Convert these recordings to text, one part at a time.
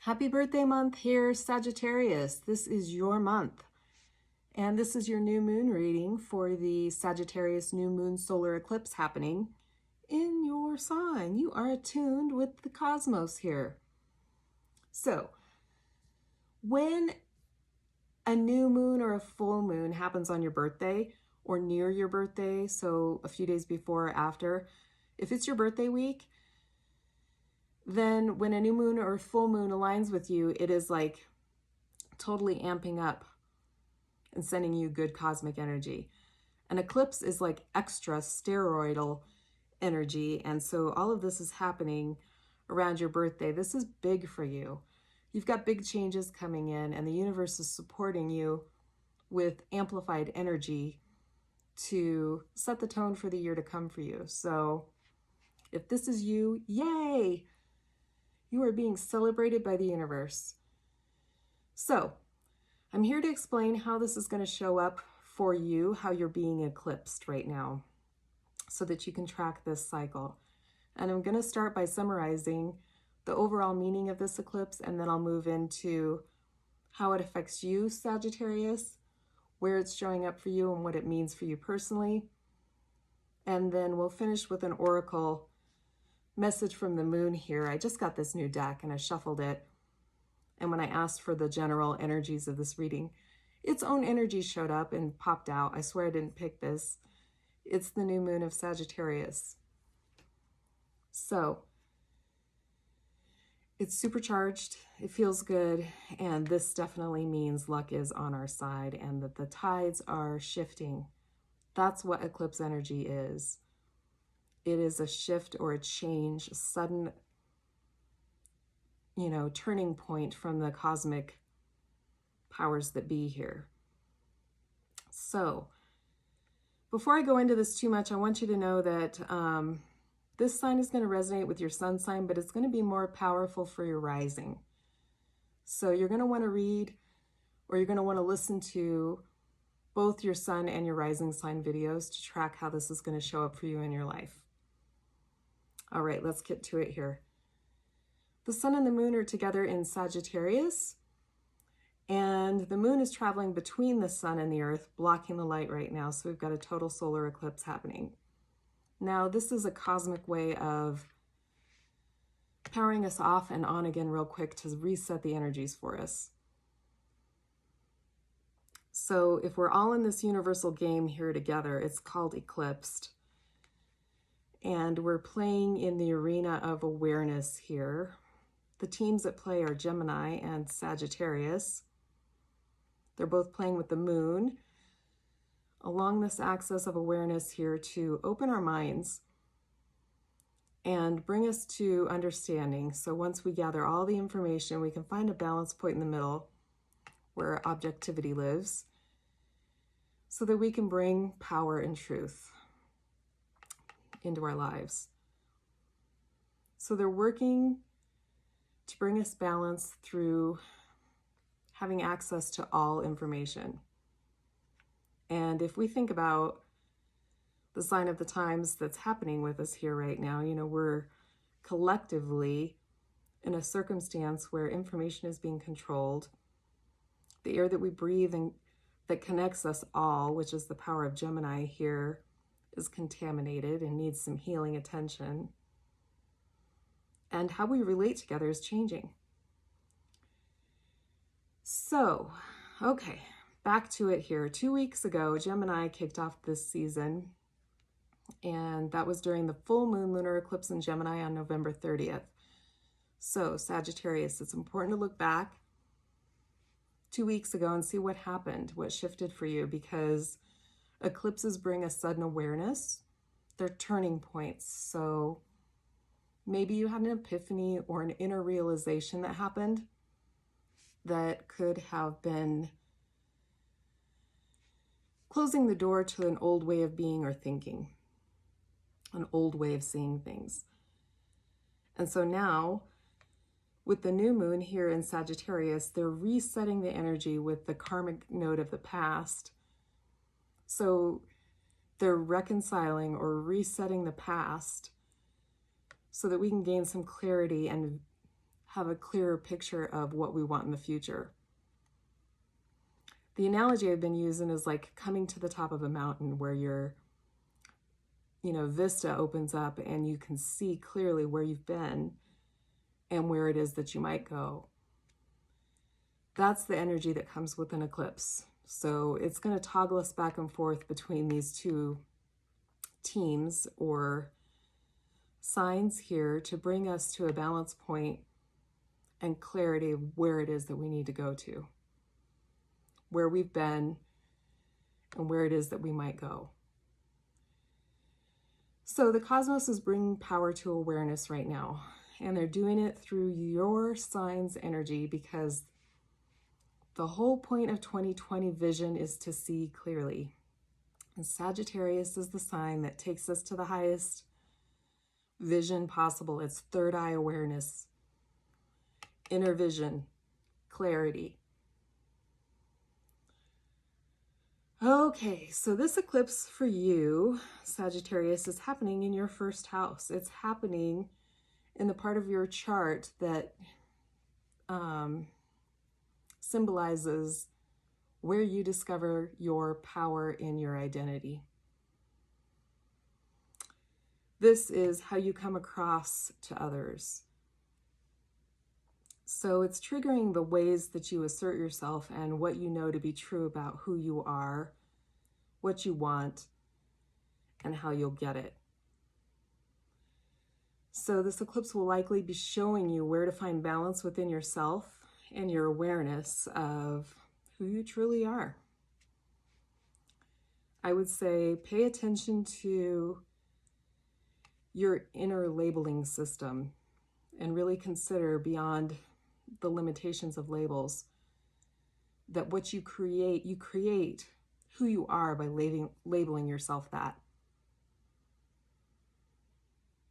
Happy birthday month here, Sagittarius. This is your month. And this is your new moon reading for the Sagittarius new moon solar eclipse happening in your sign. You are attuned with the cosmos here. So, when a new moon or a full moon happens on your birthday or near your birthday, so a few days before or after, if it's your birthday week, then when a new moon or full moon aligns with you, it is like totally amping up and sending you good cosmic energy. An eclipse is like extra steroidal energy, and so all of this is happening around your birthday. This is big for you. You've got big changes coming in, and the universe is supporting you with amplified energy to set the tone for the year to come for you. So if this is you, yay! You are being celebrated by the universe. So, I'm here to explain how this is going to show up for you, how you're being eclipsed right now, so that you can track this cycle. And I'm going to start by summarizing the overall meaning of this eclipse, and then I'll move into how it affects you, Sagittarius, where it's showing up for you, and what it means for you personally. And then we'll finish with an oracle message from the moon here. I just got this new deck and I shuffled it. And when I asked for the general energies of this reading, its own energy showed up and popped out. I swear I didn't pick this. It's the new moon of Sagittarius. So it's supercharged, it feels good, and this definitely means luck is on our side and that the tides are shifting. That's what eclipse energy is. It is a shift or a change, a sudden, turning point from the cosmic powers that be here. So, before I go into this too much, I want you to know that this sign is going to resonate with your sun sign, but it's going to be more powerful for your rising. So you're going to want to read, or you're going to want to listen to both your sun and your rising sign videos to track how this is going to show up for you in your life. All right, let's get to it here. The sun and the moon are together in Sagittarius, and the moon is traveling between the sun and the earth, blocking the light right now, so we've got a total solar eclipse happening. Now, this is a cosmic way of powering us off and on again real quick to reset the energies for us. So if we're all in this universal game here together, it's called Eclipsed. And we're playing in the arena of awareness here. The teams at play are Gemini and Sagittarius. They're both playing with the moon along this axis of awareness here to open our minds and bring us to understanding. So once we gather all the information, we can find a balance point in the middle where objectivity lives so that we can bring power and truth into our lives. So they're working to bring us balance through having access to all information. And if we think about the sign of the times that's happening with us here right now, we're collectively in a circumstance where information is being controlled. The air that we breathe and that connects us all, which is the power of Gemini here, is contaminated and needs some healing attention. And how we relate together is changing. So, okay, back to it here. 2 weeks ago, Gemini kicked off this season, and that was during the full moon lunar eclipse in Gemini on November 30th. So, Sagittarius, it's important to look back 2 weeks ago and see what happened, what shifted for you, because eclipses bring a sudden awareness. They're turning points. So maybe you had an epiphany or an inner realization that happened that could have been closing the door to an old way of being or thinking, an old way of seeing things. And so now, with the new moon here in Sagittarius, they're resetting the energy with the karmic node of the past. So they're reconciling or resetting the past so that we can gain some clarity and have a clearer picture of what we want in the future. The analogy I've been using is like coming to the top of a mountain where your, vista opens up and you can see clearly where you've been and where it is that you might go. That's the energy that comes with an eclipse. So it's going to toggle us back and forth between these two teams or signs here to bring us to a balance point and clarity of where it is that we need to go to, where we've been, and where it is that we might go. So the cosmos is bringing power to awareness right now, and they're doing it through your sign's energy, because the whole point of 2020 vision is to see clearly. And Sagittarius is the sign that takes us to the highest vision possible. It's third eye awareness, inner vision, clarity. Okay, so this eclipse for you, Sagittarius, is happening in your first house. It's happening in the part of your chart that symbolizes where you discover your power in your identity. This is how you come across to others. So it's triggering the ways that you assert yourself and what you know to be true about who you are, what you want, and how you'll get it. So this eclipse will likely be showing you where to find balance within yourself and your awareness of who you truly are. I would say pay attention to your inner labeling system and really consider beyond the limitations of labels, that what you create who you are by labeling yourself that.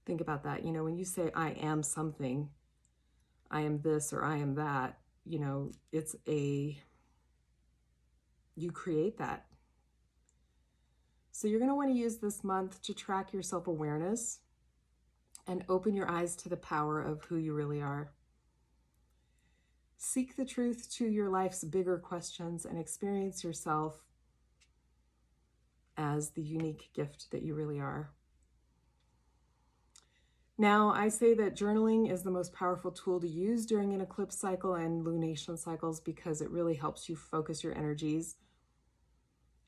Think about that. When you say, I am something, I am this or I am that, you create that. So you're going to want to use this month to track your self-awareness and open your eyes to the power of who you really are. Seek the truth to your life's bigger questions and experience yourself as the unique gift that you really are. Now, I say that journaling is the most powerful tool to use during an eclipse cycle and lunation cycles, because it really helps you focus your energies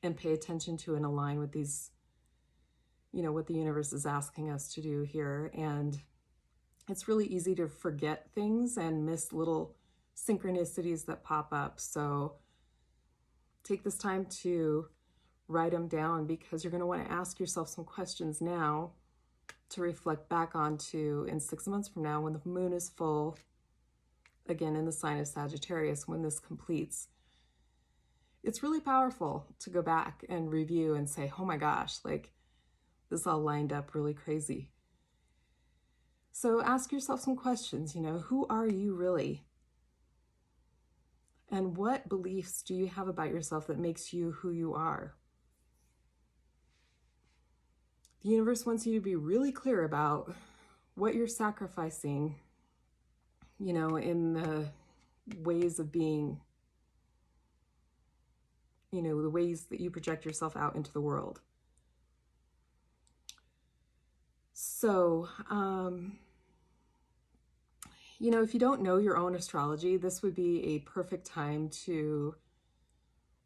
and pay attention to and align with these, what the universe is asking us to do here. And it's really easy to forget things and miss little synchronicities that pop up. So take this time to write them down, because you're going to want to ask yourself some questions now to reflect back onto in 6 months from now, when the moon is full, again in the sign of Sagittarius, when this completes. It's really powerful to go back and review and say, oh my gosh, this all lined up really crazy. So ask yourself some questions, who are you really? And what beliefs do you have about yourself that makes you who you are? The universe wants you to be really clear about what you're sacrificing, in the ways of being, the ways that you project yourself out into the world. So, if you don't know your own astrology, this would be a perfect time to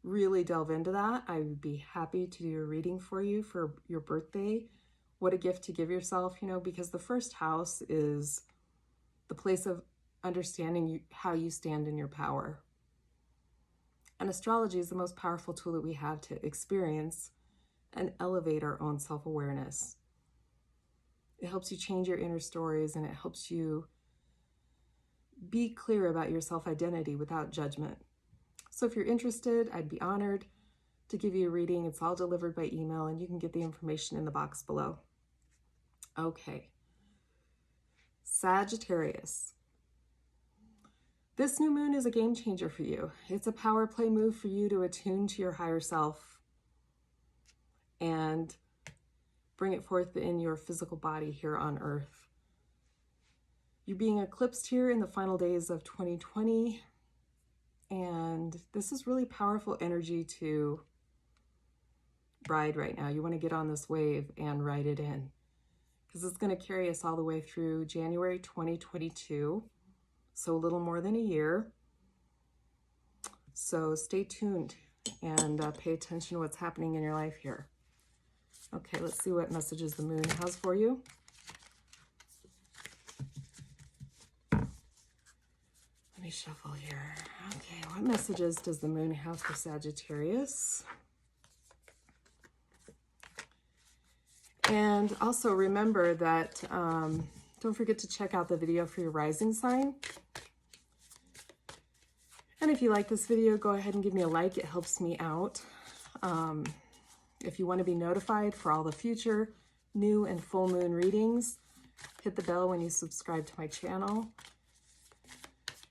really delve into that. I would be happy to do a reading for you for your birthday. What a gift to give yourself, because the first house is the place of understanding how you stand in your power. And astrology is the most powerful tool that we have to experience and elevate our own self-awareness. It helps you change your inner stories, and it helps you be clear about your self-identity without judgment. So if you're interested, I'd be honored to give you a reading. It's all delivered by email, and you can get the information in the box below. Okay. Sagittarius. This new moon is a game changer for you. It's a power play move for you to attune to your higher self and bring it forth in your physical body here on Earth. You're being eclipsed here in the final days of 2020. And this is really powerful energy to ride right now. You want to get on this wave and ride it in, because it's going to carry us all the way through January 2022. So a little more than a year. So stay tuned and pay attention to what's happening in your life here. Okay, let's see what messages the moon has for you. Let me shuffle here. Okay, what messages does the moon have for Sagittarius? And also remember that, don't forget to check out the video for your rising sign. And if you like this video, go ahead and give me a like. It helps me out. If you want to be notified for all the future new and full moon readings, hit the bell when you subscribe to my channel.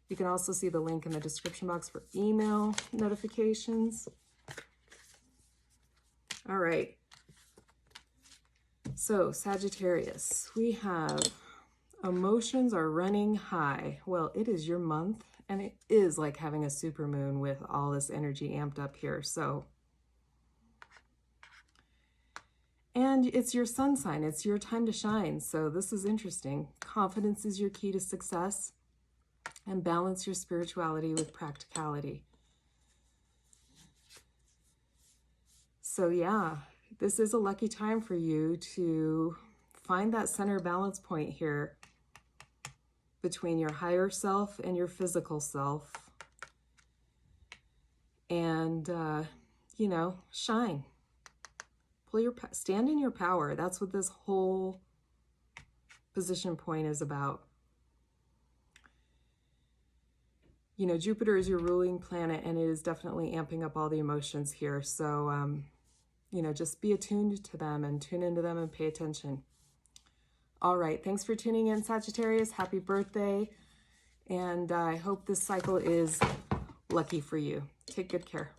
You can also see the link in the description box for email notifications. All right. So Sagittarius, we have emotions are running high. Well, it is your month, and it is like having a supermoon with all this energy amped up here. So, and it's your sun sign. It's your time to shine. So this is interesting. Confidence is your key to success, and balance your spirituality with practicality. So yeah, this is a lucky time for you to find that center balance point here between your higher self and your physical self. And, you know, shine. Stand in your power. That's what this whole position point is about. You know, Jupiter is your ruling planet, and it is definitely amping up all the emotions here. So, you know, just be attuned to them and tune into them and pay attention. All right, thanks for tuning in, Sagittarius. Happy birthday. And I hope this cycle is lucky for you. Take good care.